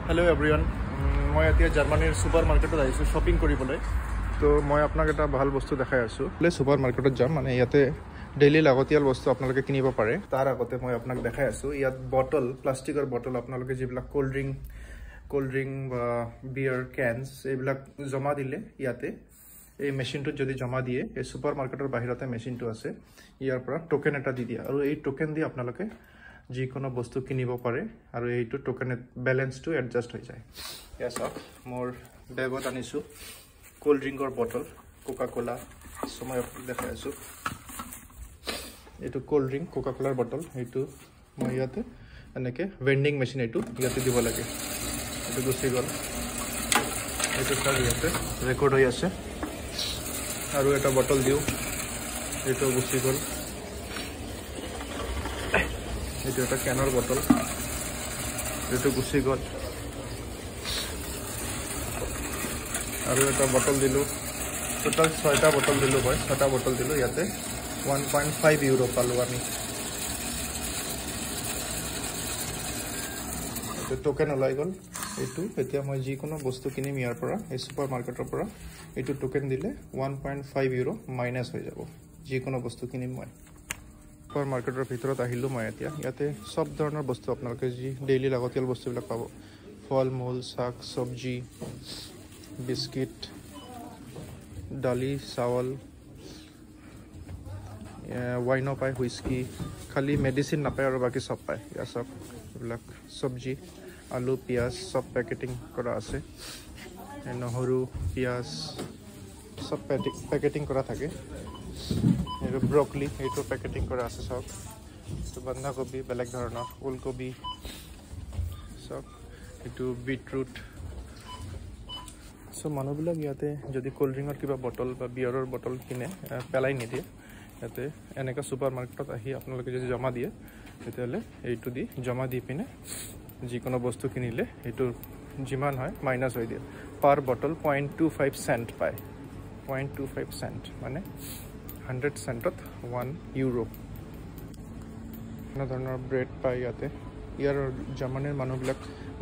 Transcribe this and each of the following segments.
Hello everyone. মই এতিয়া জাৰ্মানীৰ সুপাৰ মাৰ্কেটত আহিছোঁ শ্বপিং কৰিবলৈ। তো মই আপোনাক এটা ভাল বস্তু দেখাই আছোঁ। সুপাৰ মাৰ্কেটত যাম, মানে ইয়াতে ডেইলি লাগতিয়াল বস্তু আপোনালোকে কিনিব পাৰে। তাৰ আগতে মই আপোনাক দেখাই আছোঁ ইয়াত বটল, প্লাষ্টিকৰ বটল, আপোনালোকে যিবিলাক কোল্ড ড্ৰিংক বা বিয়াৰ কেনছ এইবিলাক জমা দিলে ইয়াতে এই মেচিনটোত যদি জমা দিয়ে, এই সুপাৰ মাৰ্কেটৰ বাহিৰতে মেচিনটো আছে, ইয়াৰ পৰা টোকেন এটা দি দিয়ে আৰু এই টোকেন দি আপোনালোকে যিকোনো বস্তু কিনিব পাৰে আৰু এইটো টোকেনত বেলেন্সটো এডজাষ্ট হৈ যায়। ইয়া চাওক, মোৰ বেগত আনিছোঁ কোল্ড ড্ৰিংকৰ বটল, কোকা কোলা, মই আপোনাক দেখাই আছোঁ। এইটো কোল্ড ড্ৰিংক কোকা কোলাৰ বটল, এইটো মই ইয়াতে এনেকৈ ভেণ্ডিং মেচিন এইটো ইয়াতে দিব লাগে। এইটো গুচি গ'ল, এইটো চাওক ইয়াতে ৰেকৰ্ড হৈ আছে। আৰু এটা বটল দিওঁ, এইটো গুচি গ'ল। এইটো এটা কেনৰ বটল, এইটো গুচি গ'ল। আৰু এটা বটল দিলোঁ, টোটাল 6টা বটল দিলোঁ মই, 6টা বটল দিলোঁ। ইয়াতে 1.5 ইউৰো পালোঁ আমি। এইটো টোকেন ওলাই গ'ল। এইটো এতিয়া মই যিকোনো বস্তু কিনিম ইয়াৰ পৰা, এই ছুপাৰ মাৰ্কেটৰ পৰা, এইটো টোকেন দিলে 1.5 ইউৰো মাইনাছ হৈ যাব যিকোনো বস্তু কিনিম মই। সুপাৰ মাৰ্কেটৰ ভিতৰত আহিলোঁ মই এতিয়া। ইয়াতে চব ধৰণৰ বস্তু আপোনালোকে যি ডেইলি লাগতিয়াল বস্তুবিলাক পাব। ফল মূল, শাক চব্জি, বিস্কিট, দালি, চাউল, ৱাইনো পায়, হুইস্কি, খালি মেডিচিন নাপায় আৰু বাকী চব পায়। ইয়াৰ চব এইবিলাক চব্জি, আলু, পিঁয়াজ চব পেকেটিং কৰা আছে। নহৰু, পিঁয়াজ চব পেকেটিং কৰা থাকে। এইটো ব্ৰকলি, এইটো পেকেটিং কৰা আছে চব। এইটো বন্ধাকবি বেলেগ ধৰণৰ, ওলকবি চব, এইটো বিটৰুট। চ' মানুহবিলাক ইয়াতে যদি কোল্ড ড্ৰিংকৰ কিবা বটল বা বিয়াৰৰ বটল কিনে, পেলাই নিদিয়ে। ইয়াতে এনেকুৱা ছুপাৰ মাৰ্কেটত আহি আপোনালোকে যদি জমা দিয়ে, তেতিয়াহ'লে এইটো দি জমা দি পিনে যিকোনো বস্তু কিনিলে এইটো যিমান হয় মাইনাছ হৈ দিয়ে। পাৰ বটল 0.25 চেণ্ট পায়। 0.25 চেণ্ট মানে 100 চেণ্টত 1 ইউৰো। বিভিন্ন ধৰণৰ ব্ৰেড পায় ইয়াতে। ইয়াৰ জাৰ্মানীৰ মানুহবিলাক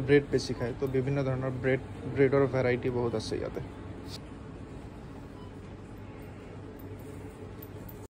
ব্ৰেড বেছি খায়, তো বিভিন্ন ধৰণৰ ব্ৰেডৰ ভেৰাইটি বহুত আছে ইয়াতে।